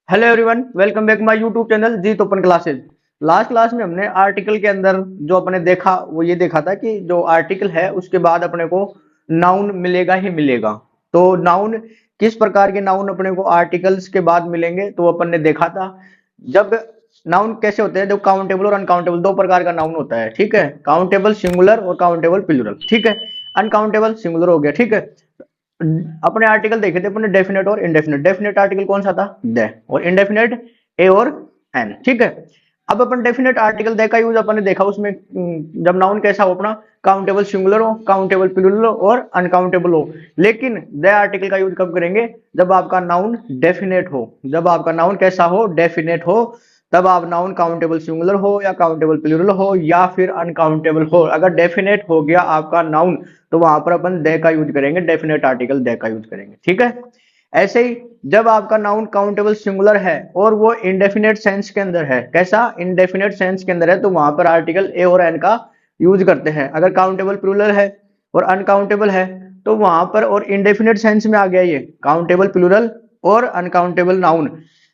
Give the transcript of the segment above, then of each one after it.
Hello everyone, welcome back my YouTube channel Jeet open classes. Last class में हमने article के अंदर जो अपने देखा वो ये देखा था कि जो आर्टिकल है उसके बाद अपने को नाउन मिलेगा ही मिलेगा। तो नाउन किस प्रकार के नाउन अपने को आर्टिकल्स के बाद मिलेंगे तो अपन ने देखा था। जब नाउन कैसे होते हैं, जो काउंटेबल और अनकाउंटेबल दो प्रकार का नाउन होता है, ठीक है। काउंटेबल सिंगुलर और काउंटेबल प्लूरल, ठीक है। अनकाउंटेबल सिंगुलर हो गया, ठीक है। अपने आर्टिकल देखे थे अपने डेफिनेट और इनडेफिनेट। डेफिनेट आर्टिकल कौन सा था? दे। और इनडेफिनेट ए और एन, ठीक है। अब अपन डेफिनेट आर्टिकल दे का यूज अपन ने देखा उसमें जब नाउन कैसा हो अपना, काउंटेबल सिंगुलर हो, काउंटेबल प्लूरल हो और अनकाउंटेबल हो। लेकिन दे आर्टिकल का यूज कब करेंगे? जब आपका नाउन डेफिनेट हो। जब आपका नाउन कैसा हो? डेफिनेट हो। तब आप नाउन काउंटेबल सिंगुलर हो या काउंटेबल प्लूरल हो या फिर अनकाउंटेबल हो, अगर डेफिनेट हो गया आपका नाउन तो वहां पर अपन दे का यूज करेंगे, डेफिनेट आर्टिकल दे का यूज करेंगे, ठीक है। ऐसे ही जब आपका नाउन काउंटेबल सिंगुलर है और वो इंडेफिनेट सेंस के अंदर है, कैसा? इंडेफिनेट सेंस के अंदर है, तो वहां पर आर्टिकल ए और एन का यूज करते हैं। अगर काउंटेबल प्लूरल है और अनकाउंटेबल है तो वहां पर, और इंडेफिनेट सेंस में आ गया ये काउंटेबल प्लूरल और अनकाउंटेबल नाउन,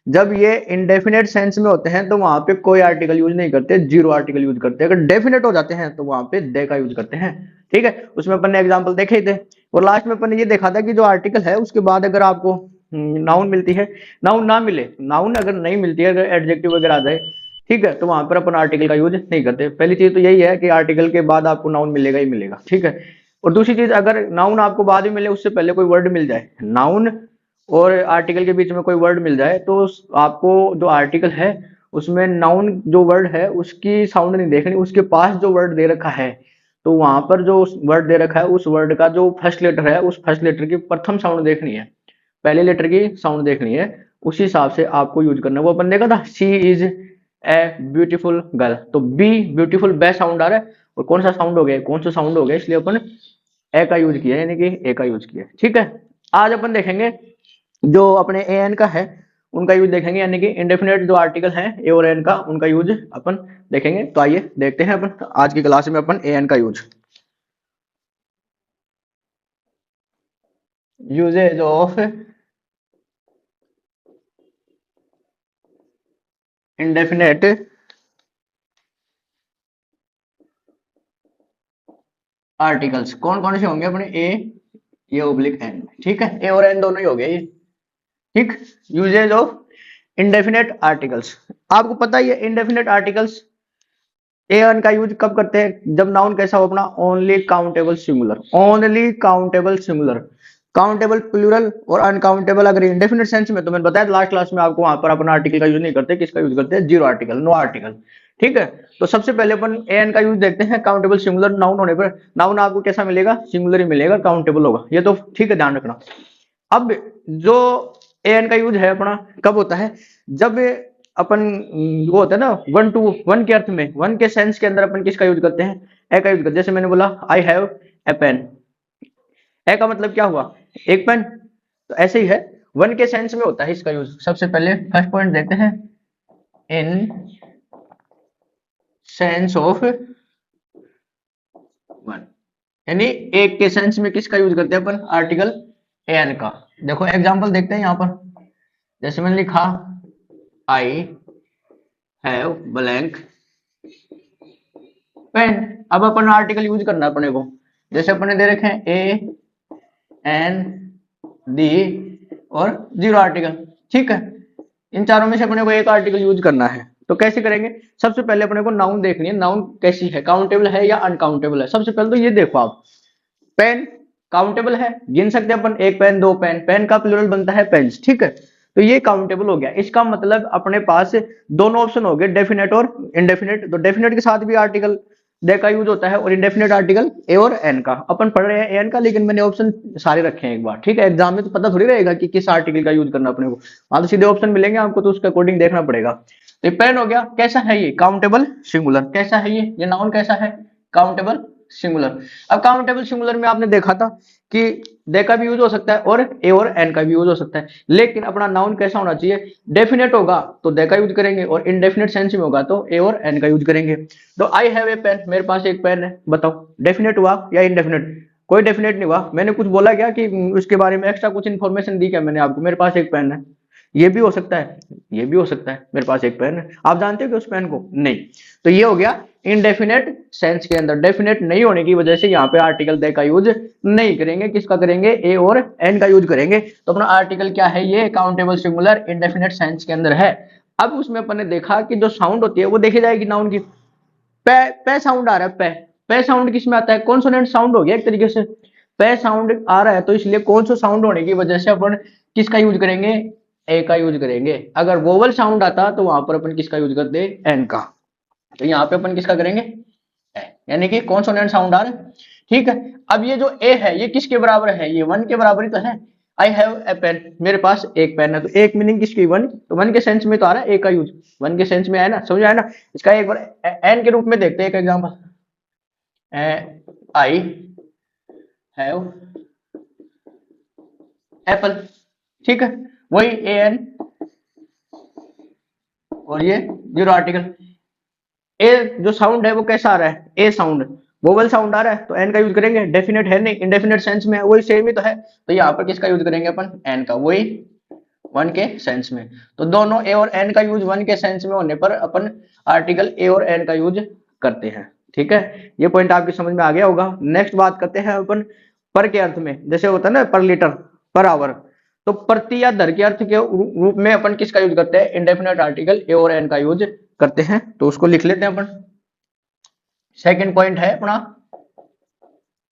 जब ये इंडेफिनेट सेंस में होते हैं तो वहां पे कोई आर्टिकल यूज नहीं करते, जीरो आर्टिकल यूज करते हैं। अगर डेफिनेट हो जाते हैं तो वहां पे दे का यूज करते हैं, ठीक है। उसमें अपन ने एग्जांपल देखे ही थे। और लास्ट में अपन ने ये देखा था कि जो आर्टिकल है उसके बाद अगर आपको नाउन मिलती है, नाउन ना मिले, नाउन अगर नहीं मिलती है, अगर एडजेक्टिव वगैरह आ जाए, ठीक है, तो वहां पर अपन आर्टिकल का यूज नहीं करते। पहली चीज तो यही है कि आर्टिकल के बाद आपको नाउन मिलेगा ही मिलेगा, ठीक है। और दूसरी चीज, अगर नाउन आपको बाद में मिले उससे पहले कोई वर्ड मिल जाए, नाउन और आर्टिकल के बीच में कोई वर्ड मिल जाए, तो आपको जो आर्टिकल है उसमें नाउन जो वर्ड है उसकी साउंड नहीं देखनी, उसके पास जो वर्ड दे रखा है, तो वहां पर जो वर्ड दे रखा है उस वर्ड का जो फर्स्ट लेटर है उस फर्स्ट लेटर की प्रथम साउंड देखनी है, पहले लेटर की साउंड देखनी है। उसी हिसाब से आपको यूज करना है। वो अपन देखा था, she is a beautiful girl, तो बी ब्यूटीफुल बे साउंड आ रहा है, और कौन सा साउंड हो गया, कौन सा साउंड हो गया, इसलिए अपन ए का यूज किया, यानी कि ए का यूज किया, ठीक है। आज अपन देखेंगे जो अपने ए एन का है उनका यूज देखेंगे, यानी कि इंडेफिनेट जो आर्टिकल है ए और एन का, उनका यूज अपन देखेंगे। तो आइए देखते हैं अपन आज की क्लास में अपन ए एन का use. Usages of indefinite articles कौन कौन से होंगे अपने? ए, ये ओब्लिक एन, ठीक है। ए और एन दोनों ही हो गए ये, ठीक। यूजेज ऑफ इंडेफिनेट आर्टिकल्स, आपको पता ही है इंडेफिनेट आर्टिकल्स ए एन का यूज कब करते हैं? जब नाउन कैसा हो अपना, only countable singular, only countable singular. Countable plural और अनकाउंटेबल अगर इंडेफिनेट सेंस में, तो मैंने बताया लास्ट क्लास में आपको, वहां पर अपन आर्टिकल का यूज नहीं करते, किसका यूज करते हैं? जीरो आर्टिकल, नो आर्टिकल, ठीक है। तो सबसे पहले अपन ए एन का यूज देखते हैं काउंटेबल सिंगुलर नाउन होने पर। नाउन आपको कैसा मिलेगा? सिंगुलर ही मिलेगा, काउंटेबल होगा, ये तो ठीक है, ध्यान रखना। अब जो ए एन का यूज है अपना कब होता है? जब अपन वो होता है ना, वन टू वन के अर्थ में, वन के सेंस के अंदर अपन किसका यूज करते हैं? ए का यूज करते हैं। जैसे मैंने बोला आई हैव ए पेन, ए का मतलब क्या हुआ? एक पेन। तो ऐसे ही है, वन के सेंस में होता है इसका यूज। सबसे पहले फर्स्ट पॉइंट देखते हैं, इन सेंस ऑफ वन, यानी एक के सेंस में किसका यूज करते हैं अपन? आर्टिकल ए एन का। देखो एग्जांपल देखते हैं यहाँ पर। जैसे मैंने लिखा आई हैव ब्लैंक पेन, अब अपन आर्टिकल यूज करना है अपने को। जैसे अपने दे रखे हैं ए एन डी और जीरो आर्टिकल, ठीक है। इन चारों में से अपने को एक आर्टिकल यूज करना है, तो कैसे करेंगे? सबसे पहले अपने को नाउन देखनी है, नाउन कैसी है, काउंटेबल है या अनकाउंटेबल है। सबसे पहले तो ये देखो आप, पेन काउंटेबल है, गिन सकते हैं अपन, एक पेन, दो पेन, पेन का प्लूरल बनता है पेन्स, ठीक है। तो ये काउंटेबल हो गया। इसका मतलब अपने पास दोनों ऑप्शन हो गए, डेफिनेट और इंडेफिनेट। तो डेफिनेट के साथ भी आर्टिकल दे का यूज होता है और इंडेफिनेट आर्टिकल ए और एन का। अपन पढ़ रहे हैं ए एन का, लेकिन मैंने ऑप्शन सारे रखे हैं एक बार, ठीक है। एग्जाम में तो पता थोड़ी रहेगा कि किस आर्टिकल का यूज करना अपने को, वहां तो सीधे ऑप्शन मिलेंगे आपको, तो उसके अकॉर्डिंग देखना पड़ेगा। तो पेन हो गया, कैसा है ये? Countable singular. कैसा है ये नाउन कैसा है? Countable singular. अब काउंटेबल सिंगुलर में आपने देखा था कि दे का भी यूज हो सकता है और ए और एन का भी यूज हो सकता है, लेकिन अपना नाउन कैसा होना चाहिए? डेफिनेट होगा तो दे का यूज करेंगे, और इनडेफिनेट सेंस में होगा तो ए और एन का यूज करेंगे। तो आई हैव ए पेन, मेरे पास एक पेन है, बताओ डेफिनेट हुआ या इनडेफिनेट? कोई डेफिनेट नहीं हुआ। मैंने कुछ बोला क्या कि उसके बारे में एक्स्ट्रा कुछ इन्फॉर्मेशन दी क्या मैंने आपको? मेरे पास एक पेन है, ये भी हो सकता है, ये भी हो सकता है, मेरे पास एक पेन है, आप जानते हो कि उस पेन को नहीं। तो ये हो गया इनडेफिनेट सेंस के अंदर, डेफिनेट नहीं होने की वजह से यहाँ पे आर्टिकल दे का यूज नहीं करेंगे, किसका करेंगे, ए और एन का यूज करेंगे। तो अपना आर्टिकल क्या है, ये काउंटेबल सिंगुलर इनडेफिनेट सेंस के अंदर है। अब उसमें अपन ने देखा कि जो साउंड होती है वो देखी जाएगी नाउन की। पे पे साउंड आ रहा है, पे पे साउंड किस में आता है, कॉन्सोनेंट साउंड हो गया एक तरीके से। पे साउंड आ रहा है तो इसलिए कौन सा साउंड होने की वजह से अपन किसका यूज करेंगे, ए का यूज करेंगे। अगर वोवल साउंड आता तो वहां पर अपन किसका यूज करते, एन का। तो यहाँ पे अपन किसका करेंगे, ए, यानी कि कॉन्सोनेंट साउंड आ रहा है। ठीक है, अब ये जो ए है ये किसके बराबर है, ये वन के बराबर ही तो है। आई हैव ए पेन, मेरे पास एक पेन है, तो एक मीनिंग किसकी, वन। तो वन के सेंस में तो आ रहा है ए का यूज, वन के सेंस में है ना, समझ आया ना। इसका एक बार एन के रूप में देखते हैं एक एग्जांपल। आई हैव एप्पल, ठीक है, वही ए एन और ये जीरो आर्टिकल। ए जो साउंड है वो कैसा आ रहा है, ए साउंड, वोवल साउंड आ रहा है तो एन का यूज करेंगे, डेफिनेट है नहीं, इंडेफिनेट सेंस में है, वही सेम ही तो है। तो यहाँ पर किसका यूज करेंगे अपन, एन का, वही वन के सेंस में। तो दोनों ए और एन का यूज वन के सेंस में होने पर अपन आर्टिकल ए और एन का यूज करते हैं। ठीक है, ये पॉइंट आपकी समझ में आ गया होगा। नेक्स्ट बात करते हैं अपन पर के अर्थ में, जैसे होता है ना पर लीटर, पर आवर। तो प्रति या दर के अर्थ के रूप में अपन किसका यूज करते हैं, इंडेफिनेट आर्टिकल ए और एन का यूज करते हैं। तो उसको लिख लेते हैं अपन। सेकंड पॉइंट है अपना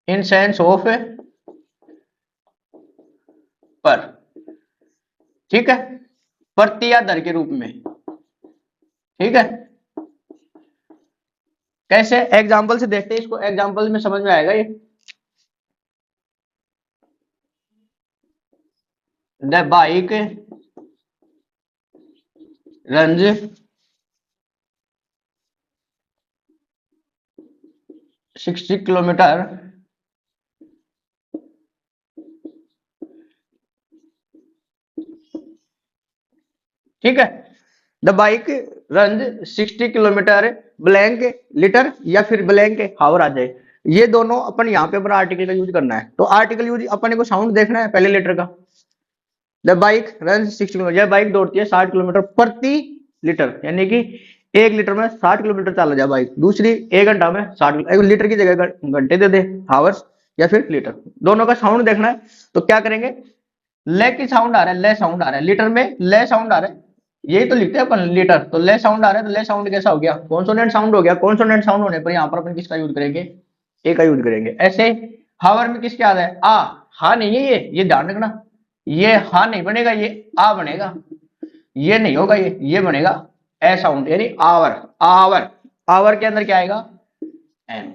इन सेंस ऑफ पर, ठीक है, प्रति या दर के रूप में। ठीक है, कैसे, एग्जाम्पल से देखते हैं इसको, एग्जाम्पल में समझ में आएगा ये। द बाइक रंज 60 किलोमीटर ठीक है, the bike run 60 kilometre blank litre या फिर ब्लैंक हावर आ जाए। ये दोनों अपन यहाँ पे अपना आर्टिकल का यूज करना है। तो आर्टिकल यूज अपन को साउंड देखना है पहले लीटर का। द बाइक रन 60 किलोमीटर, यह बाइक दौड़ती है 60 किलोमीटर प्रति लीटर, यानी कि एक लीटर में 60 किलोमीटर चला जाए बाइक। दूसरी एक घंटा में 60, एक लीटर की जगह घंटे दे दे, हावर्स या फिर लीटर, दोनों का साउंड देखना है। तो क्या करेंगे, ले की साउंड आ रहा है, ले साउंड आ रहा है, लीटर में ले साउंड आ रहा है, यही तो लिखते हैं अपन लीटर। तो ले साउंड आ रहा है, तो ले साउंड कैसा हो गया, कॉन्सोनेंट साउंड हो गया। कॉन्सोनेंट साउंड होने पर यहाँ पर अपन किसका यूज करेंगे, ए का यूज करेंगे। ऐसे हावर में किसके आ रहा है, आ, हा नहीं है ये ध्यान रखना, ये हा नहीं बनेगा, ये आ बनेगा, ये नहीं होगा, ये बनेगा ए साउंड, यानी आवर। आवर, आवर के अंदर क्या आएगा, एन।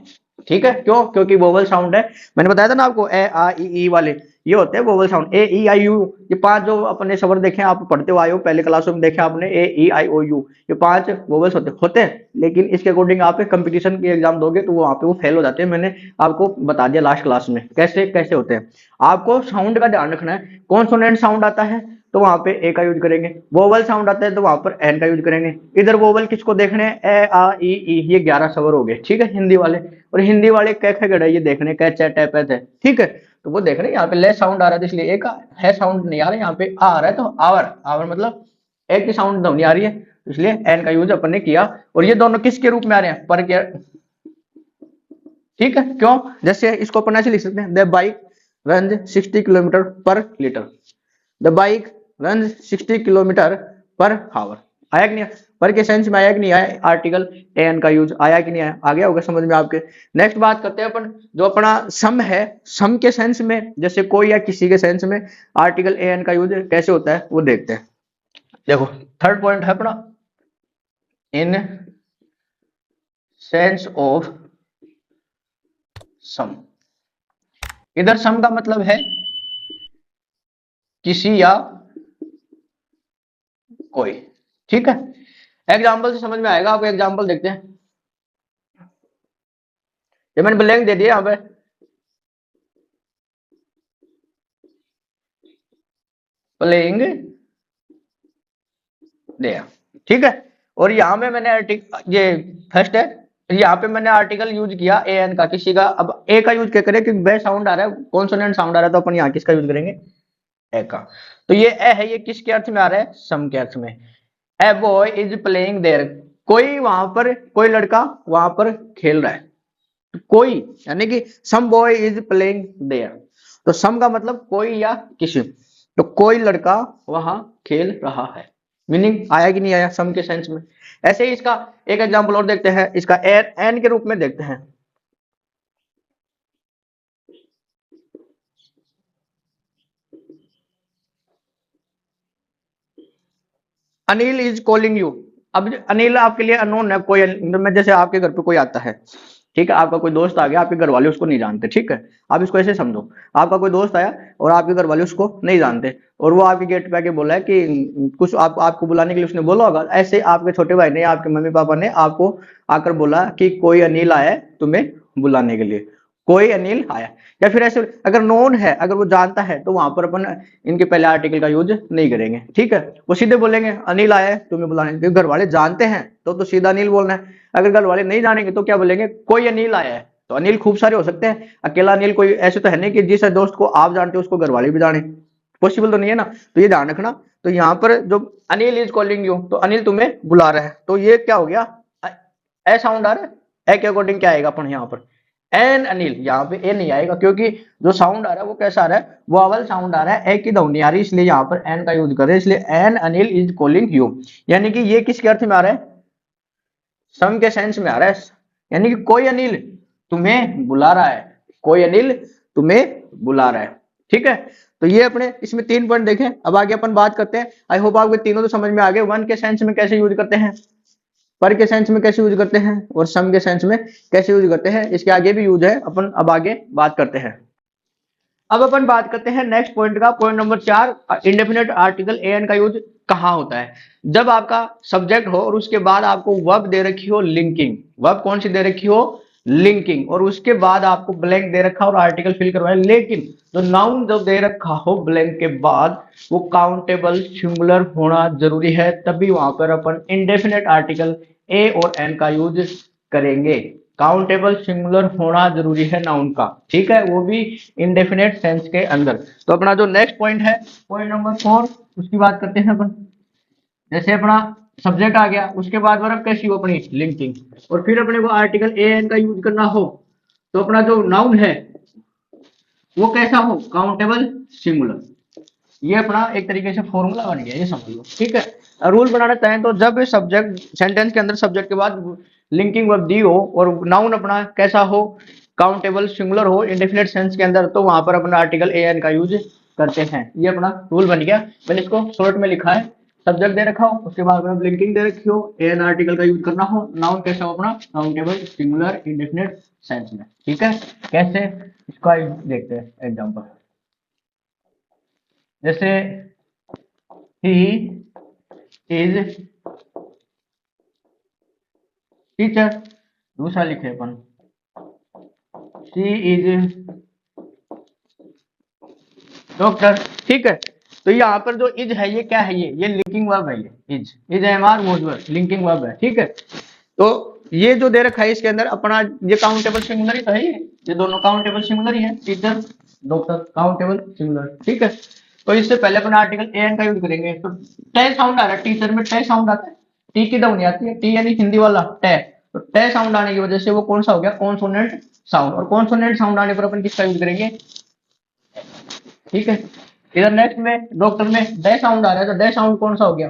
ठीक है, क्यों, क्योंकि वोवल साउंड है। मैंने बताया था ना आपको, ए आ ई वाले ये होते हैं vowel sound, A E I you. ये पांच जो अपने शब्द देखे आप पढ़ते हुए आए हो, पहले क्लासों में देखे आपने, ए ई आई ओ यू, ये पांच वोवल्स होते हैं। लेकिन इसके अकॉर्डिंग आप कंपटीशन की एग्जाम दोगे तो वहां पे वो फेल हो जाते हैं। मैंने आपको बता दिया लास्ट क्लास में कैसे कैसे होते हैं। आपको साउंड का ध्यान रखना है, कॉन्सोनेंट साउंड आता है तो वहां पे ए का यूज करेंगे, वोवल साउंड आता है तो वहां पर एन का यूज करेंगे। इधर वोवल किसको देखने हैं, ए आ ई ई, ये 11 स्वर हो गए, ठीक है, हिंदी वाले। और हिंदी वाले कै खे गड़े ये देखने, कै चे टे पे थे, ठीक है। तो वो देख रहे हैं यहाँ पे ले साउंड आ रहा है, इसलिए एक है साउंड नहीं आ रहा है, यहाँ पे आ रहा है तो आवर, आवर मतलब एक की साउंड नहीं आ रही है, इसलिए एन का यूज अपन ने किया। और ये दोनों किसके रूप में आ रहे हैं, पर के, ठीक है, क्यों, जैसे इसको अपन ऐसे लिख सकते हैं, द बाइक रन 60 किलोमीटर पर litre, the bike run 60 kilometre पर हावर। आया कि नहीं, पर के सेंस में आया कि नहीं आया, आर्टिकल ए एन का यूज आया कि नहीं आया, आ गया होगा समझ में आपके। नेक्स्ट बात करते हैं अपन, जो अपना सम है, सम के सेंस में, जैसे कोई या किसी के सेंस में आर्टिकल ए एन का यूज कैसे होता है वो देखते हैं। देखो थर्ड पॉइंट है अपना इन सेंस ऑफ सम। इधर सम का मतलब है किसी या कोई, ठीक है। एग्जाम्पल से समझ में आएगा आपको, एग्जाम्पल देखते हैं। ये मैंने ब्लैंक दे दिया यहाँ पे, प्लेइंग दिया, ठीक है। और यहाँ में मैंने आर्टिकल, ये फर्स्ट है, यहाँ पे मैंने आर्टिकल यूज किया ए एन का, किसी का। अब ए का यूज क्या करें, क्योंकि बे साउंड आ रहा है, कॉन्सोनेंट साउंड आ रहा है, तो अपन यहाँ किसका यूज करेंगे, ए का। तो ये ए है, ये किसके अर्थ में आ रहा है? सम के अर्थ में। A boy is playing there, कोई वहां पर, कोई लड़का वहां पर खेल रहा है। तो कोई यानी कि सम बॉय इज प्लेइंग देयर, तो सम का मतलब कोई या किसी, तो कोई लड़का वहां खेल रहा है। मीनिंग आया कि नहीं आया सम के सेंस में? ऐसे ही इसका एक एग्जांपल और देखते हैं, इसका एन एन के रूप में देखते हैं। Anil is calling you. अब अनिल आपके लिए अननोन है, कोई मैं जैसे आपके घर पे कोई आता है, ठीक है, आपका कोई दोस्त आ गया, आपके घर वाले उसको नहीं जानते, ठीक है, आप इसको ऐसे समझो, आपका कोई दोस्त आया और आपके घर वाले उसको नहीं जानते, और वो आपके गेट पे आके बोला है कि कुछ आपको बुलाने के लिए उसने बोला होगा, ऐसे आपके छोटे भाई ने, आपके मम्मी पापा ने आपको आकर बोला कि कोई अनिल आया है तुम्हें बुलाने के लिए, कोई अनिल आया। या फिर ऐसे अगर नोन है, अगर वो जानता है, तो वहां पर अपन इनके पहले आर्टिकल का यूज नहीं करेंगे, ठीक है, वो सीधे बोलेंगे अनिल आया है तुम्हें बुलाने, क्योंकि घर वाले जानते हैं तो सीधा अनिल बोलना है। अगर घर वाले नहीं जानेंगे तो क्या बोलेंगे? कोई अनिल आया है। तो अनिल खूब सारे हो सकते हैं, अकेला अनिल कोई ऐसे तो है नहीं कि जिस दोस्त को आप जानते हो उसको घर वाले भी जाने, पॉसिबल तो नहीं है ना। तो ये ध्यान रखना। तो यहाँ पर जो अनिल इज कॉलिंग यू, तो अनिल तुम्हें बुला रहा है, तो ये क्या हो गया? ए साउंड आ रहा है, ए के अकॉर्डिंग क्या आएगा अपन यहाँ पर? एन अनिल, यहाँ पे ए नहीं आएगा, क्योंकि जो साउंड आ रहा है वो कैसा आ रहा है? वोवल साउंड आ रहा है, ए की ध्वनि आ रही है, इसलिए यहाँ पर एन का यूज कर रहे हैं, इसलिए an Anil is calling you. यानी कि ये किसके अर्थ में आ रहा है? सम के सेंस में आ रहा है, यानी कि कोई अनिल तुम्हें बुला रहा है, कोई अनिल तुम्हें बुला रहा है, ठीक है। तो ये अपने इसमें 3 पॉइंट देखें। अब आगे अपन बात करते हैं, आई होप आपको तीनों तो समझ में आ गए। वन के सेंस में कैसे यूज करते हैं, पर के सेंस में कैसे यूज करते हैं, और सम के सेंस में कैसे यूज करते हैं, इसके आगे भी यूज है, अपन अब आगे बात करते हैं। अब अपन बात करते हैं नेक्स्ट पॉइंट का, point number 4, indefinite article a an का यूज कहाँ होता है? जब आपका सब्जेक्ट हो और उसके बाद आपको वर्ब दे रखी हो लिंकिंग, वर्ब कौन सी दे रखी हो? लिंकिंग, और उसके बाद आपको ब्लैंक दे रखा और आर्टिकल फिल करवाए, लेकिन जो नाउन जो दे रखा हो ब्लैंक के बाद वो काउंटेबल सिंगुलर होना जरूरी है, तभी वहां पर अपन इंडेफिनेट आर्टिकल ए और एन का यूज करेंगे। काउंटेबल सिंगुलर होना जरूरी है नाउन का, ठीक है, वो भी इंडेफिनेट सेंस के अंदर। तो अपना जो नेक्स्ट पॉइंट है, पॉइंट नंबर 4, उसकी बात करते हैं अपन। जैसे अपना सब्जेक्ट आ गया, उसके बाद वर्ब कैसी हो? अपनी लिंकिंग, और फिर अपने को आर्टिकल ए एन का यूज करना हो, तो अपना जो नाउन है वो कैसा हो? Countable singular. ये अपना एक तरीके से फॉर्मूला बन गया, ये समझ लो, ठीक है। रूल बनाना चाहें तो जब सब्जेक्ट सेंटेंस के अंदर सब्जेक्ट के बाद लिंकिंग वर्ब दी हो और नाउन अपना कैसा हो? काउंटेबल सिंगुलर हो इंडेफिनिट सेंस के अंदर, तो वहां पर अपना आर्टिकल ए एन का यूज करते हैं। ये अपना रूल बन गया। मैंने इसको शॉर्ट में लिखा है, सब्जेक्ट दे रखा हो, उसके बाद में लिंकिंग दे रखी हो, ए एन आर्टिकल का यूज करना हो, नाउन कैसा हो? अपना काउंटेबल सिंगुलर इंडेफिनिट सेंस में, ठीक है। कैसे, इसका देखते हैं एग्जाम्पल। जैसे ही इज टीचर, दूसरा लिखे अपन शी इज डॉक्टर, ठीक है। तो यहाँ पर जो इज है ये क्या है? ये लिंकिंग वर्ब है, ये is am are verb linking verb है, ठीक है। तो ये जो दे रखा है इसके अंदर अपना ये काउंटेबल सिंगुलर ही तो है, ये दोनों काउंटेबल सिंगुलर ही है, टीचर डॉक्टर काउंटेबल सिंगुलर, ठीक है। तो इससे पहले अपना आर्टिकल ए एन का यूज करेंगे। तो टे साउंड आ रहा है, टीचर में टे साउंड आता है, टी की ध्वनि आती है, टी यानी हिंदी वाला टे, तो टे साउंड आने की वजह से वो कौन सा हो गया? कॉन्सोनेंट साउंड, और कॉन्सोनेंट साउंड आने पर अपन किसका यूज करेंगे? ठीक है। इधर नेक्स्ट में डॉक्टर में डे साउंड आ रहा है, तो डे साउंड कौन सा हो गया?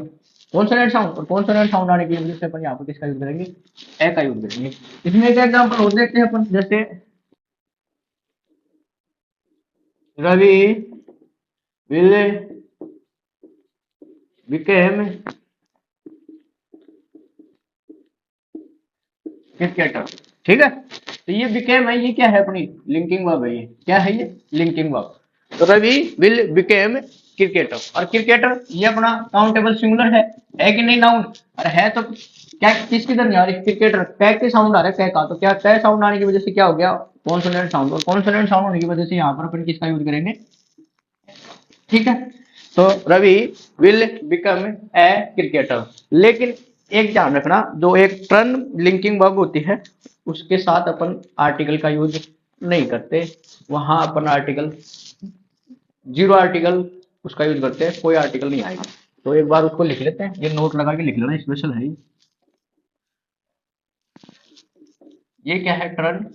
कॉन्सोनेंट साउंड, और कॉन्सोनेंट साउंड आने की वजह से अपन यहाँ पर किसका यूज करेंगे? ए का यूज करेंगे। इसमें एक एग्जांपल और देखते हैं अपन, जैसे रवि विल बिकेम क्रिकेटर, ठीक है। तो ये बिकेम है, ये क्या है? अपनी लिंकिंग वर्ब है, ये क्या है? ये लिंकिंग वर्ब। तो रवि विल बिकेम क्रिकेटर, और क्रिकेटर ये अपना काउंटेबल सिंगुलर है कि नहीं नाउन? और है तो क्या किसकी तरह आ रही? क्रिकेटर, कै के साउंड आ रहा है, कै का, तो क्या कै साउंड आने की वजह से क्या हो गया? कॉन्सोनेंट साउंड, और कॉन्सोनेंट साउंड होने की वजह से यहाँ पर अपन किसका यूज करेंगे? ठीक है। तो Ravi will become a cricketer, लेकिन एक ध्यान रखना, जो एक टर्न लिंकिंग वर्ब होती है उसके साथ अपन आर्टिकल का यूज नहीं करते, वहां अपन आर्टिकल जीरो आर्टिकल उसका यूज करते हैं, कोई आर्टिकल नहीं आएगा। तो एक बार उसको लिख लेते हैं, ये नोट लगा के लिख लेना, स्पेशल है ये क्या है, टर्न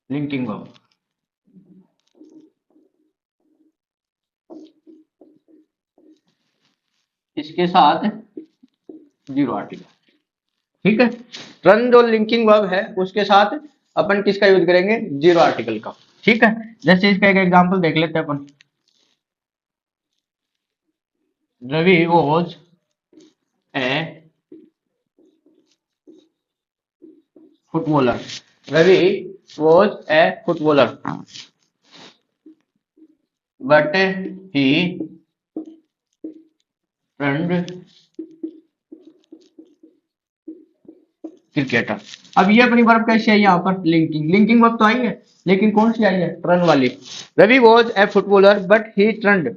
लिंकिंग वर्ब। इसके साथ जीरो आर्टिकल। ठीक है, रन जो लिंकिंग वर्ब है उसके साथ अपन किसका यूज करेंगे, जीरो आर्टिकल का। ठीक है, जैसे इसका एक एग्जांपल देख लेते हैं अपन। Ravi was a footballer. Ravi was a footballer but he ran cricketer. अब ये अपनी वर्ब कैसी है, यहाँ पर लिंकिंग, लिंकिंग वर्ब तो आई है, लेकिन कौन सी आई है, टर्न वाली। Ravi was a footballer but he turned.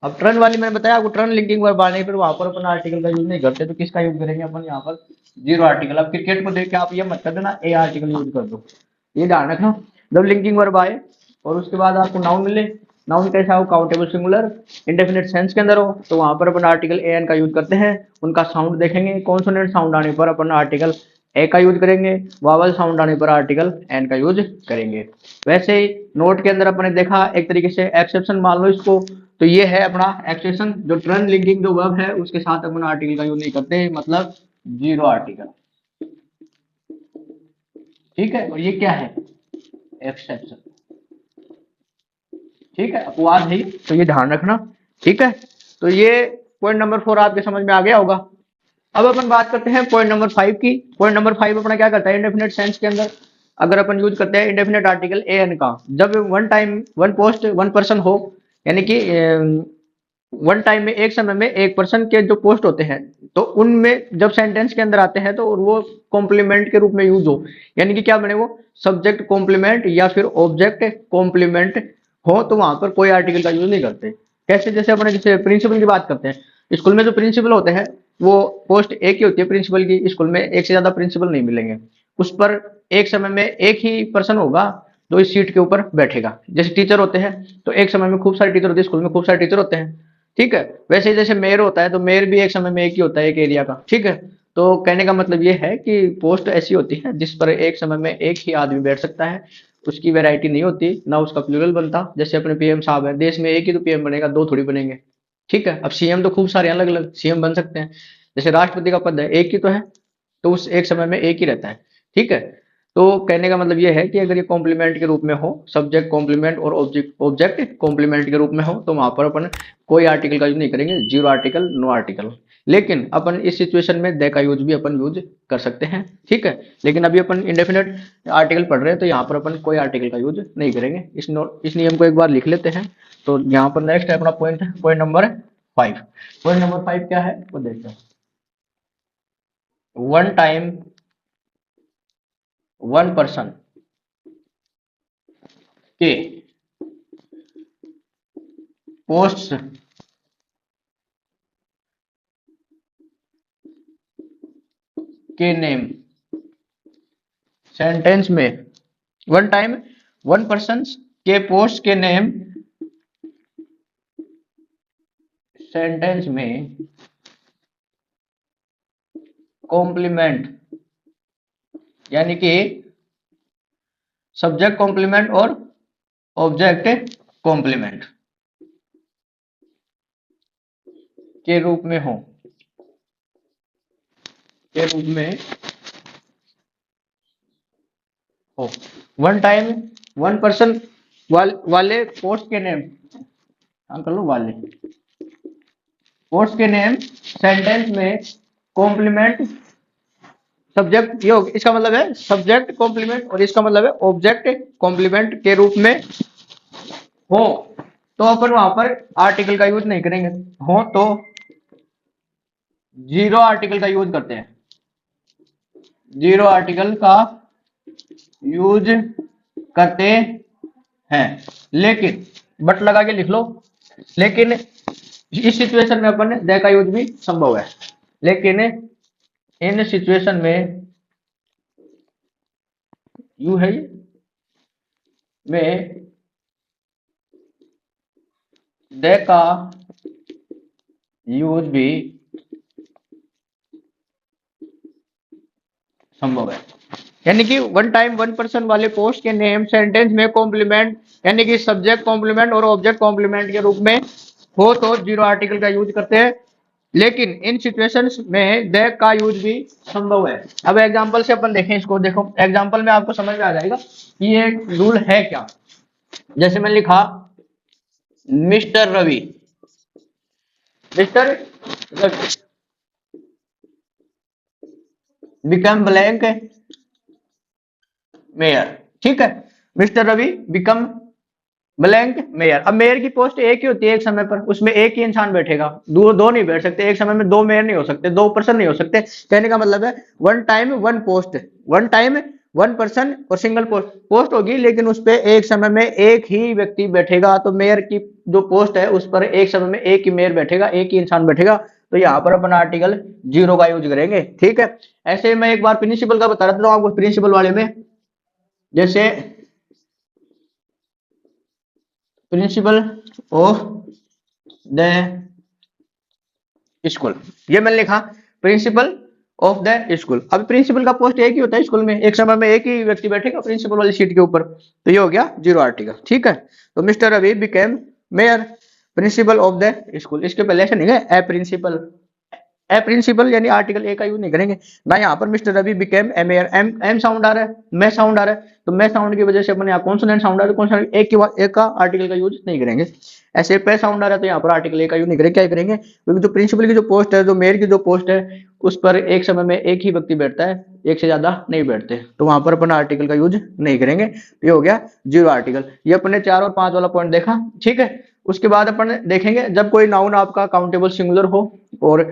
अब टर्न वाली मैंने बताया आपको, टर्न लिंकिंग वर्ब आने पर वहां पर अपन आर्टिकल का यूज नहीं करते, तो किसका यूज करेंगे अपन यहाँ पर, जीरो आर्टिकल। अब क्रिकेट को देख के आप ये मत कर देना ए आर्टिकल यूज कर दो, ये ध्यान रखना। जब लिंकिंग वर्ब आए और उसके बाद आपको नाउन मिले, नाउन कैसा हो, काउंटेबल सिंगुलर इंडेफिनिट सेंस के अंदर हो, तो वहां पर अपन आर्टिकल ए एन का यूज करते हैं। उनका साउंड देखेंगे, कॉन्सोनेंट साउंड आने पर अपन आर्टिकल ए का यूज करेंगे, वावल साउंड आने पर आर्टिकल एन का यूज करेंगे। वैसे ही नोट के अंदर अपने देखा एक तरीके से एक्सेप्शन मान लो इसको, तो ये है अपना एक्सेप्शन, जो टर्न लिंकिंग जो वर्ब है उसके साथ अपन आर्टिकल का यूज नहीं करते, मतलब जीरो आर्टिकल। ठीक है, और ये क्या है, एक्सेप्शन। ठीक है, अपवाद है, तो ये ध्यान रखना। ठीक है, तो ये पॉइंट नंबर 4 आपके समझ में आ गया होगा। अब अपन बात करते हैं पॉइंट नंबर 5 की। पॉइंट नंबर 5 अपना क्या करता है, इंडेफिनेट सेंस के अंदर अगर अपन यूज करते हैं इंडेफिनेट आर्टिकल ए एन का, जब one time one post one person हो, यानी कि वन टाइम में एक समय में एक पर्सन के जो पोस्ट होते हैं, तो उनमें जब सेंटेंस के अंदर आते हैं तो वो कॉम्प्लीमेंट के रूप में यूज हो, यानी कि क्या बने वो, सब्जेक्ट कॉम्प्लीमेंट या फिर ऑब्जेक्ट कॉम्प्लीमेंट हो, तो वहां पर कोई आर्टिकल का यूज नहीं करते। कैसे, जैसे अपने जैसे प्रिंसिपल की बात करते हैं, स्कूल में जो प्रिंसिपल होते हैं वो पोस्ट एक ही होती है प्रिंसिपल की, स्कूल में एक से ज्यादा प्रिंसिपल नहीं मिलेंगे, उस पर एक समय में एक ही पर्सन होगा जो इस सीट के ऊपर बैठेगा। जैसे टीचर होते हैं तो एक समय में खूब सारे टीचर होते हैं, स्कूल में खूब सारे टीचर होते हैं। ठीक है, वैसे ही जैसे मेयर होता है तो मेयर भी एक समय में एक ही होता है, एक एरिया का। ठीक है, तो कहने का मतलब ये है कि पोस्ट ऐसी होती है जिस पर एक समय में एक ही आदमी बैठ सकता है, उसकी वैरायटी नहीं होती, ना उसका प्लूरल बनता। जैसे अपने पीएम साहब है, देश में एक ही तो पीएम बनेगा, दो थोड़ी बनेंगे। ठीक है, अब सीएम तो खूब सारे अलग अलग सीएम बन सकते हैं, जैसे राष्ट्रपति का पद है एक ही तो है, तो उस एक समय में एक ही रहता है। ठीक है, तो कहने का मतलब ये है कि अगर ये कॉम्प्लीमेंट के रूप में हो, सब्जेक्ट कॉम्प्लीमेंट और ऑब्जेक्ट ऑब्जेक्ट कॉम्प्लीमेंट के रूप में हो, तो वहां पर अपन कोई आर्टिकल का यूज नहीं करेंगे, जीरो आर्टिकल, नो आर्टिकल। लेकिन अपन इस सिचुएशन में दे का यूज भी अपन यूज कर सकते हैं। ठीक है, लेकिन अभी अपन इंडेफिनेट आर्टिकल पढ़ रहे हैं, तो यहाँ पर अपन कोई आर्टिकल का यूज नहीं करेंगे। इस नियम को एक बार लिख लेते हैं। तो यहाँ पर नेक्स्ट है अपना point, point number 5। Point number 5 क्या है वो देखते हैं। वन टाइम वन पर्सन के पोस्ट्स के नेम सेंटेंस में, वन टाइम वन पर्सन के पोस्ट के नेम सेंटेंस में कॉम्प्लीमेंट, यानी कि सब्जेक्ट कॉम्प्लीमेंट और ऑब्जेक्ट कॉम्प्लीमेंट के रूप में हो, के रूप में हो। वन टाइम वन पर्सन वाले पोस्ट के नेम, हाँ कर लो, वाले पोस्ट के नेम सेंटेंस में कॉम्प्लीमेंट, सब्जेक्ट ये इसका मतलब है सब्जेक्ट कॉम्प्लीमेंट, और इसका मतलब है ऑब्जेक्ट कॉम्प्लीमेंट के रूप में हो, तो अपन वहां पर आर्टिकल का यूज नहीं करेंगे। हो तो जीरो आर्टिकल का यूज करते हैं, जीरो आर्टिकल का यूज करते हैं। लेकिन बट लगा के लिख लो, लेकिन इस सिचुएशन में अपन दे का यूज भी संभव है, लेकिन इन सिचुएशन में यू है में दे का यूज भी संभव है। यानी कि वन टाइम वन पर्सन वाले पोस्ट के नेम सेंटेंस में कॉम्प्लीमेंट, यानी कि सब्जेक्ट कॉम्प्लीमेंट और ऑब्जेक्ट कॉम्प्लीमेंट के रूप में हो तो जीरो आर्टिकल का यूज करते हैं, लेकिन इन सिचुएशंस में द का यूज भी संभव है। अब एग्जांपल से अपन देखें इसको, देखो एग्जांपल में आपको समझ में आ जाएगा कि ये रूल है क्या। जैसे मैंने लिखा mister Ravi, mister Ravi become blank mayor, ठीक है, mister Ravi become blank mayor. अब मेयर की पोस्ट एक ही होती है एक समय पर, उसमें एक ही इंसान बैठेगा, दो दो नहीं बैठ सकते एक समय में, दो मेयर नहीं हो सकते, दो पर्सन नहीं हो सकते। कहने का मतलब है one time one post, one time one person और सिंगल पोस्ट, पोस्ट होगी लेकिन उस पर एक समय में एक ही व्यक्ति बैठेगा। तो मेयर की जो पोस्ट है उस पर एक समय में एक ही मेयर बैठेगा, एक ही इंसान बैठेगा। तो यहाँ पर अपन आर्टिकल जीरो का यूज करेंगे, ठीक है। ऐसे मैं एक बार प्रिंसिपल का बता रहा था आपको, प्रिंसिपल वाले में जैसे प्रिंसिपल ऑफ द स्कूल, ये मैंने लिखा प्रिंसिपल ऑफ द स्कूल। अब प्रिंसिपल का पोस्ट एक ही होता है स्कूल में, एक समय में एक ही व्यक्ति बैठेगा प्रिंसिपल वाली सीट के ऊपर। तो ये हो गया जीरो आर्टिकल, ठीक है। तो mister Ravi became mayor principal of the school, इसके पहले ऐसे नहीं है ए प्रिंसिपल, ए प्रिंसिपल यानी आर्टिकल ए का यूज नहीं करेंगे ना। यहाँ पर mister Ravi became a mayor, M M sound आ रहा है, मैं साउंड आ रहा है, तो मैं साउंड की वजह से अपन यहाँ कॉन्सोनेंट साउंड आ रहा है, कॉन्सोनेंट एक की एक का आर्टिकल का यूज नहीं करेंगे। ऐसे पे साउंड आ रहा है तो यहाँ पर आर्टिकल ए का यूज नहीं करेंगे, क्या करेंगे, क्योंकि जो प्रिंसिपल की जो पोस्ट है, जो मेयर की जो पोस्ट है, उस पर एक समय में एक ही व्यक्ति बैठता है, एक से ज्यादा नहीं बैठते, तो वहां पर अपन आर्टिकल का यूज नहीं करेंगे। तो ये हो गया जीरो आर्टिकल। ये अपने 4 और 5 वाला पॉइंट देखा, ठीक है। उसके बाद अपन देखेंगे जब कोई नाउन आपका काउंटेबल सिंगुलर हो और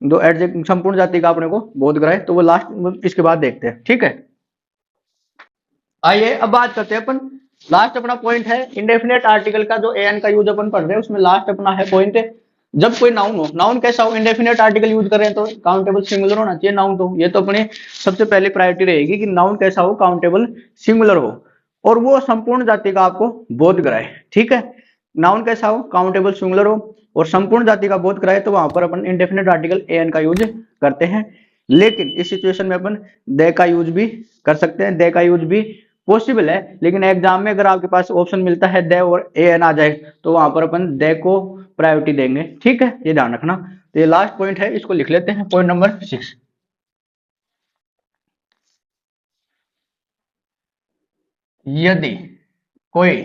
दो एडजेक्ट संपूर्ण जाति का अपने को बोध कराए, तो वो लास्ट इसके बाद देखते हैं, ठीक है। आइए अब बात करते हैं अपन, लास्ट अपना पॉइंट है इंडेफिनेट आर्टिकल का, जो एन का यूज अपन पढ़ रहे हैं उसमें लास्ट अपना है पॉइंट है, जब कोई नाउन हो, नाउन कैसा हो, इंडेफिनेट आर्टिकल यूज कर रहे हैं तो काउंटेबल सिंगुलर होना चाहिए नाउन। तो ये तो अपनी सबसे पहले प्रायोरिटी रहेगी कि नाउन कैसा हो, काउंटेबल सिंगुलर हो और वो संपूर्ण जाति का आपको बोध कराए, ठीक है। नाउन कैसा हो, काउंटेबल सिंगुलर हो और संपूर्ण जाति का बोध कराए, तो वहां पर अपन इंडेफिनेट आर्टिकल एन का यूज करते हैं। लेकिन इस सिचुएशन में अपन दे का यूज भी कर सकते हैं, दे का यूज भी पॉसिबल है, लेकिन एग्जाम में अगर आपके पास ऑप्शन मिलता है दे और ए एन आ जाए तो वहां पर अपन दे को प्रायोरिटी देंगे, ठीक है, ये ध्यान रखना। तो ये लास्ट पॉइंट है, इसको लिख लेते हैं, पॉइंट नंबर 6। यदि कोई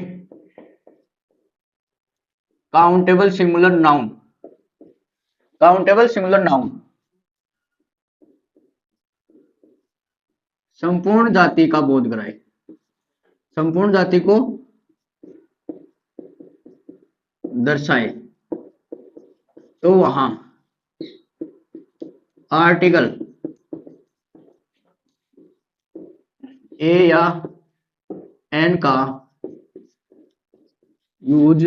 countable singular noun, countable singular noun संपूर्ण जाति का बोध कराए, संपूर्ण जाति को दर्शाए, तो वहां आर्टिकल ए या एन का यूज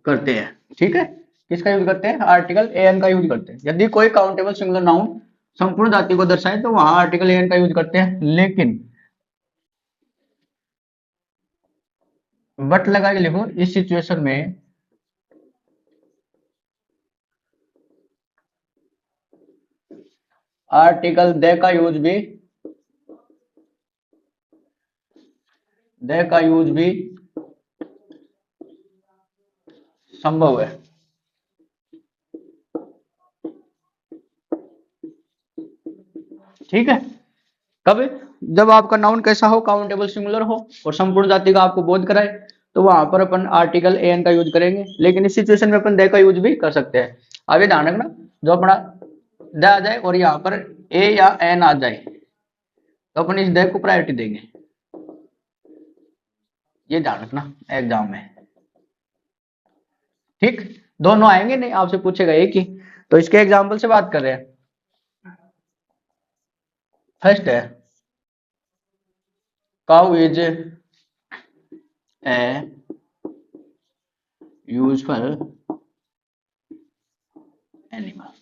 करते हैं, ठीक है। किसका यूज करते हैं, आर्टिकल ए एन का यूज करते हैं। यदि कोई काउंटेबल सिंगुलर नाउन संपूर्ण जाति को दर्शाए तो वहां आर्टिकल ए एन का यूज करते हैं, लेकिन बट लगा के लिखो, इस सिचुएशन में आर्टिकल दे का यूज भी, दे का यूज भी संभव है, ठीक है। कब, जब आपका नाउन कैसा हो, काउंटेबल सिंगुलर हो और संपूर्ण जाति का आपको बोध कराए, तो वहां पर अपन आर्टिकल ए एन का यूज करेंगे, लेकिन इस सिचुएशन में अपन दे का यूज भी कर सकते हैं। अब ये ध्यान रखना, जो अपना दे आ जाए और यहाँ पर ए या एन आ जाए तो अपन इस दे को प्रायोरिटी देंगे, ये ध्यान रखना एग्जाम में, ठीक। दोनों आएंगे नहीं, आपसे पूछेगा एक ही। तो इसके एग्जाम्पल से बात कर रहे हैं। फर्स्ट है cow is a useful animal.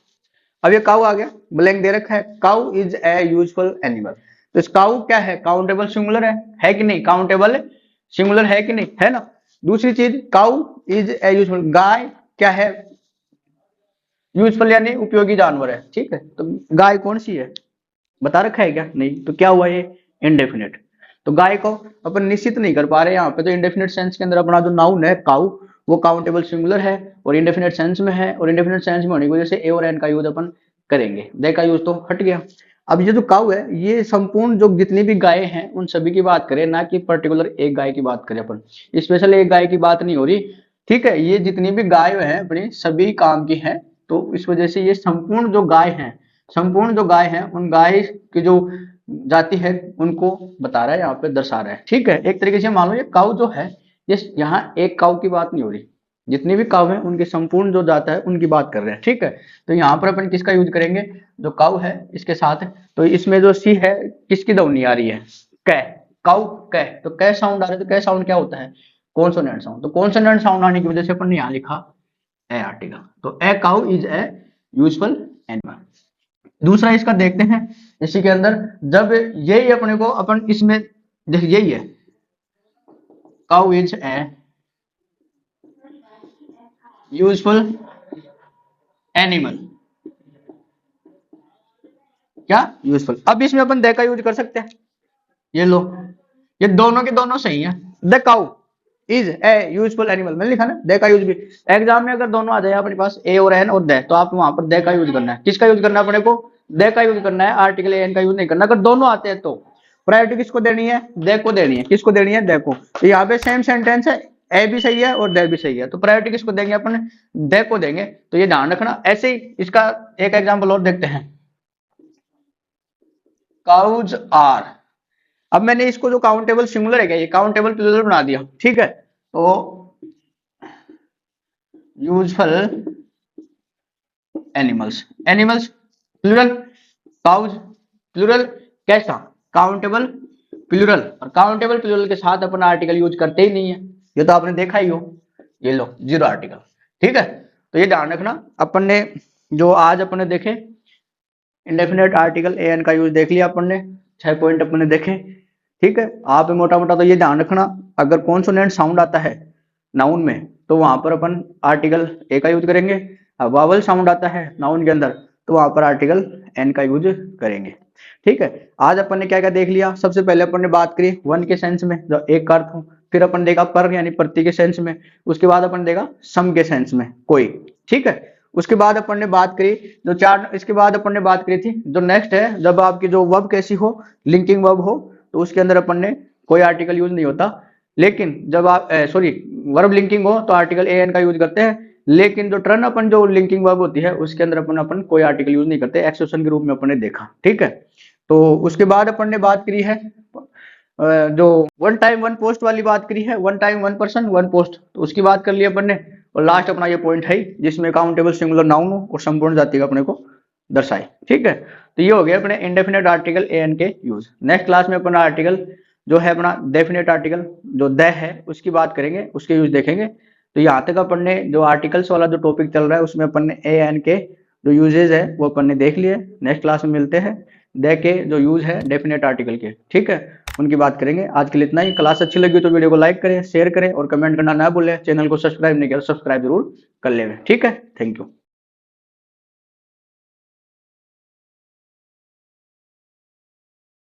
अब ये काउ आ गया, ब्लैंक दे रखा है, cow is a useful animal. तो इस काउ क्या है, काउंटेबल सिंगुलर है कि नहीं, काउंटेबल सिंगुलर है कि नहीं, है ना। दूसरी चीज, काउ इज ए यूजफुल, गाय क्या है, यूजफुल यानी उपयोगी जानवर है, ठीक है। तो गाय कौन सी है, बता रखा है क्या, नहीं, तो क्या हुआ ये इनडेफिनेट। तो गाय को अपन निश्चित नहीं कर पा रहे यहाँ पे, तो इंडेफिनेट सेंस के अंदर अपना जो नाउन है काउ वो काउंटेबल सिंगुलर है और इंडेफिनेट सेंस में है, और इंडेफिनेट सेंस में होने की वजह से ए और एन का यूज अपन करेंगे, दे का यूज तो हट गया। अब ये जो काउ है ये संपूर्ण जो जितनी भी गायें हैं उन सभी की बात करें, ना कि पर्टिकुलर एक गाय की बात करें अपन, स्पेशल एक गाय की बात नहीं हो रही, ठीक है। ये जितनी भी गाय है अपनी सभी काम की है, तो इस वजह से ये संपूर्ण जो गाय है, संपूर्ण जो गाय है उन गाय की जो जाति है उनको बता रहा है, यहाँ पे दर्शा रहा है, ठीक है। एक तरीके से मान लो ये काऊ जो है, ये यहाँ एक काऊ की बात नहीं हो रही, जितनी भी काऊ है उनकी संपूर्ण जो जात है उनकी बात कर रहे हैं, ठीक है। तो यहाँ पर अपन किसका यूज करेंगे, जो काऊ है इसके साथ, तो इसमें जो सी है किसकी ध्वनि आ रही है, कै, काऊ कै, तो कै साउंड आ रहा है, तो कै साउंड क्या होता है, कॉन्सोनेंट साउंड, तो कॉन्सोनेंट साउंड आने की वजह से अपन ने यहाँ लिखा ए आर्टिकल, तो a cow is a useful animal. दूसरा इसका देखते हैं, इसी के अंदर जब यही अपने को अपन इसमें देख, यही है cow is a useful animal, क्या यूजफुल। अब इसमें अपन दे का यूज कर सकते हैं, ये लो, ये दोनों के दोनों सही है, the cow is a useful animal मैंने लिखा ना, दे का यूज भी एग्जाम में अगर दोनों आ जाए अपने पास ए और एन और दे, तो आप वहां पर दे का यूज करना है, किसका यूज करना है अपने को, दे का यूज करना है, आर्टिकल एन का यूज नहीं करना। अगर दोनों आते हैं तो प्रायोरिटी किसको देनी है, दे को देनी है, किसको देनी है, दे को। तो यहाँ पे सेम सेंटेंस है, ए भी सही है और दे भी सही है, तो प्रायोरिटी किसको देंगे अपन, दे को देंगे, तो ये ध्यान रखना। ऐसे ही इसका एक एग्जाम्पल और देखते हैं, काउज आर, अब मैंने इसको जो काउंटेबल सिंगुलर है क्या, ये काउंटेबल प्लूरल बना दिया, ठीक है। तो useful animals, animals plural, cows plural, कैसा, काउंटेबल प्लूरल, और काउंटेबल प्लूरल के साथ अपन आर्टिकल यूज करते ही नहीं है, ये तो आपने देखा ही हो, ये लो जीरो आर्टिकल, ठीक है। तो ये ध्यान रखना, अपन ने जो आज अपन ने देखे इंडेफिनेट आर्टिकल ए एन का यूज देख लिया अपन ने, 6 पॉइंट अपन ने देखे, ठीक है। आप मोटा मोटा तो ये ध्यान रखना, अगर कॉन्सोनेंट साउंड आता है नाउन में तो वहां पर अपन आर्टिकल ए का यूज करेंगे, अब वावल साउंड आता है नाउन के अंदर तो वहां पर आर्टिकल एन का यूज करेंगे, ठीक है। आज अपन ने क्या क्या देख लिया, सबसे पहले अपन ने बात करी वन के सेंस में जो एक का अर्थ हो, फिर अपन देखा पर यानी प्रति के सेंस में, उसके बाद अपन देखा सम के सेंस में कोई, ठीक है। उसके बाद अपन ने बात करी जो चार, इसके बाद अपन ने बात करी थी जो नेक्स्ट है, जब आपकी जो वर्ब कैसी हो, लिंकिंग वर्ब हो, तो उसके अंदर अपन ने कोई आर्टिकल यूज नहीं होता, लेकिन जब आप सॉरी वर्ब लिंकिंग हो तो आर्टिकल ए एन का यूज करते हैं, लेकिन जो टर्न अपन जो लिंकिंग वर्ब होती है उसके अंदर अपन कोई आर्टिकल यूज नहीं करते, एक्सेप्शन के रूप में अपन ने देखा, ठीक है। तो उसके बाद अपन ने बात करी है जो वन टाइम वन पोस्ट वाली बात करी है, one time one person one post, तो उसकी बात कर ली अपन ने, और लास्ट अपना ये पॉइंट है जिसमें काउंटेबल सिंगुलर नाउन हो और संपूर्ण जाति का अपने को दर्शाए, ठीक है। तो ये हो गया अपने इंडेफिनेट आर्टिकल ए एन के यूज। नेक्स्ट क्लास में अपना आर्टिकल जो है अपना डेफिनेट आर्टिकल जो द है उसकी बात करेंगे, उसके यूज देखेंगे। तो यहाँ तक अपन ने जो आर्टिकल्स वाला जो टॉपिक चल रहा है उसमें अपन ने ए एन के जो यूजेज है वो अपन ने देख लिए। नेक्स्ट क्लास में मिलते हैं दे के जो यूज है डेफिनेट आर्टिकल के, ठीक है, उनकी बात करेंगे। आज के लिए इतना ही। क्लास अच्छी लगी तो वीडियो को लाइक करें, शेयर करें और कमेंट करना ना भूलें। चैनल को सब्सक्राइब नहीं किया तो सब्सक्राइब जरूर कर लेंगे, ठीक है। Thank you.